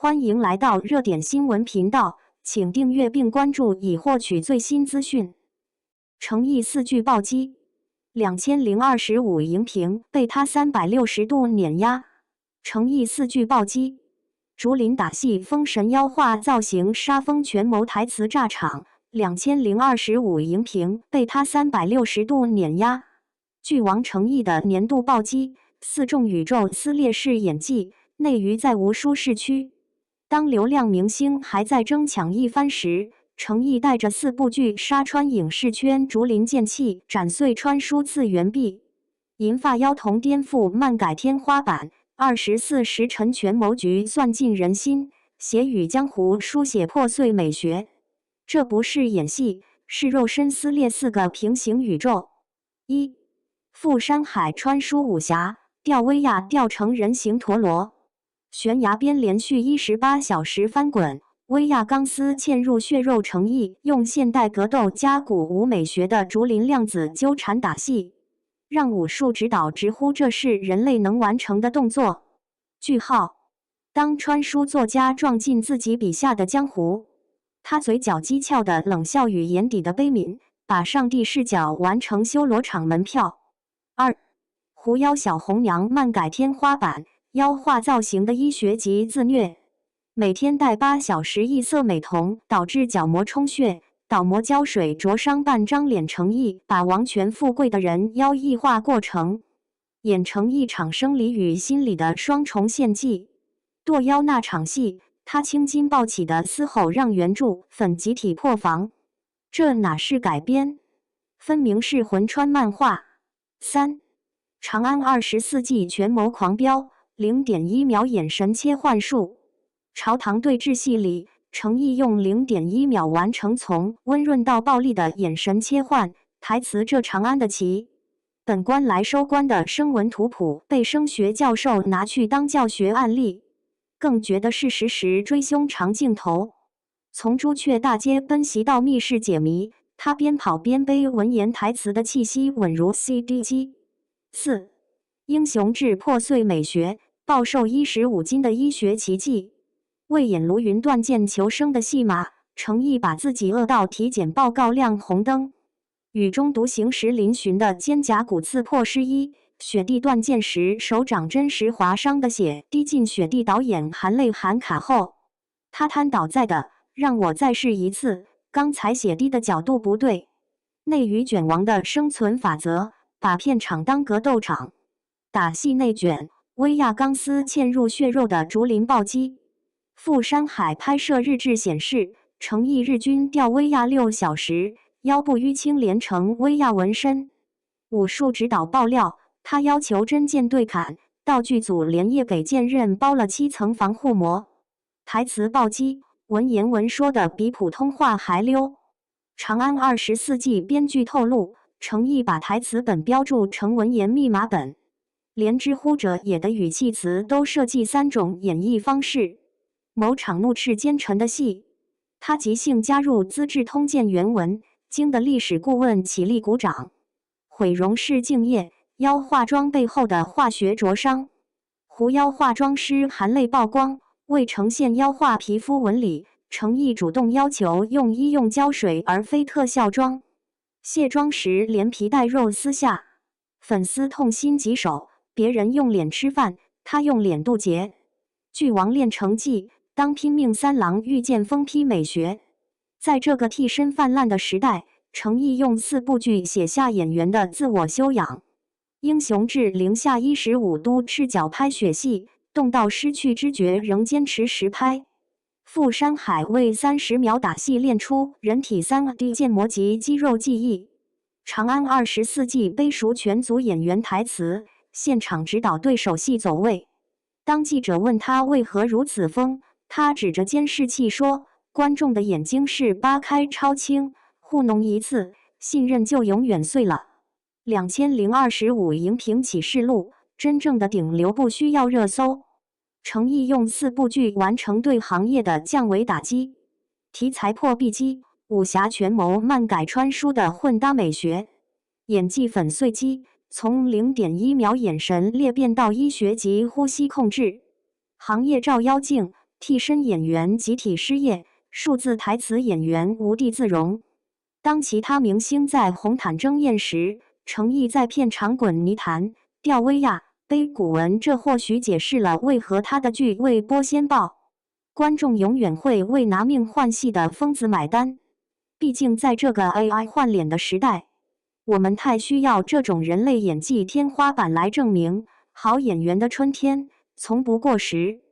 欢迎来到热点新闻频道，请订阅并关注以获取最新资讯。诚毅4具暴击，2025荧屏被他360度碾压。诚毅4具暴击，竹林打戏封神妖化造型杀疯权谋台词炸场，2025荧屏被他360度碾压。巨王诚毅的年度暴击，4众宇宙撕裂式演技，内娱在无舒适区。当流量明星还在争抢一番时，诚毅带着4部剧杀穿影视圈，竹林剑气斩碎穿书次元壁，银发妖童颠覆漫改天花板，24时辰权谋局算尽人心，血与江湖书写破碎美学。这不是演戏，是肉身撕裂4个平行宇宙。1. 赴山海穿书武侠，吊威亚吊成人形陀螺。悬崖边连续18小时翻滚，威亚钢丝嵌入血肉，诚毅用现代格斗加古武美学的竹林量子纠缠打戏，让武术指导直呼这是人类能完成的动作。句号。当穿书作家撞进自己笔下的江湖，他嘴角讥诮的冷笑与眼底的悲悯，把上帝视角完成修罗场门票。2. 狐妖小红娘漫改天花板，妖化造型的医学级自虐，每天戴8小时异色美瞳，导致角膜充血，倒模胶水灼伤半张脸。诚毅把王权富贵的人妖异化过程，演成一场生理与心理的双重献祭。剁妖那场戏，他青筋暴起的嘶吼让原著粉集体破防，这哪是改编，分明是魂穿漫画。3. 长安24计权谋狂飙，0.1秒眼神切换术。朝堂对峙戏里，诚毅用0.1秒完成从温润到暴力的眼神切换。台词这长安的旗，本官来收官的声纹图谱被声学教授拿去当教学案例。更绝的是实时追凶长镜头，从朱雀大街奔袭到密室解谜，他边跑边背文言台词的气息稳如 CD 机。4. 英雄志破碎美学，暴瘦15斤的医学奇迹。为演卢云断剑求生的戏码，诚毅把自己饿到体检报告亮红灯。雨中独行时嶙峋的肩胛骨刺破湿衣，雪地断剑时手掌真实划伤的血滴进雪地，导演含泪喊卡后，他瘫倒在的，让我再试一次，刚才血滴的角度不对。内娱卷王的生存法则，把片场当格斗场，打戏内卷，威亚钢丝嵌入血肉的竹林暴击。赴山海拍摄日志显示，诚毅日均吊威亚6小时，腰部淤青连成威亚纹身。武术指导爆料，他要求真剑对砍，道具组连夜给剑刃包了7层防护膜。台词暴击，文言文说的比普通话还溜。长安24计编剧透露，诚毅把台词本标注成文言密码本，连知乎者也的语气词都设计3种演绎方式。某场怒斥奸臣的戏，他即兴加入《资治通鉴》原文，惊得历史顾问起立鼓掌。毁容是敬业，妖化妆背后的化学灼伤。狐妖化妆师含泪曝光，为呈现妖化皮肤纹理，诚毅主动要求用医用胶水而非特效妆。卸妆时连皮带肉撕下，粉丝痛心疾首，别人用脸吃饭，他用脸渡劫。巨王练成技，当拼命三郎遇见疯批美学。在这个替身泛滥的时代，诚毅用4部剧写下演员的自我修养。英雄志零下15度赤脚拍血戏，冻到失去知觉仍坚持实拍。赴山海为30秒打戏练出人体3D 建模级肌肉记忆。长安24计背熟全组演员台词，现场指导对手戏走位。当记者问他为何如此疯，他指着监视器说，观众的眼睛是8开超清，糊弄一次，信任就永远碎了。2025荧屏启示录，真正的顶流不需要热搜。诚毅用4部剧完成对行业的降维打击，题材破壁机，武侠权谋漫改穿书的混搭美学，演技粉碎机，从0.1秒眼神裂变到医学级呼吸控制。行业照妖镜，替身演员集体失业，数字台词演员无地自容。当其他明星在红毯争艳时，程毅在片场滚泥潭、吊威亚、背古文，这或许解释了为何他的剧未播先爆。观众永远会为拿命换戏的疯子买单。毕竟在这个 AI 换脸的时代，我们太需要这种人类演技天花板来证明，好演员的春天从不过时。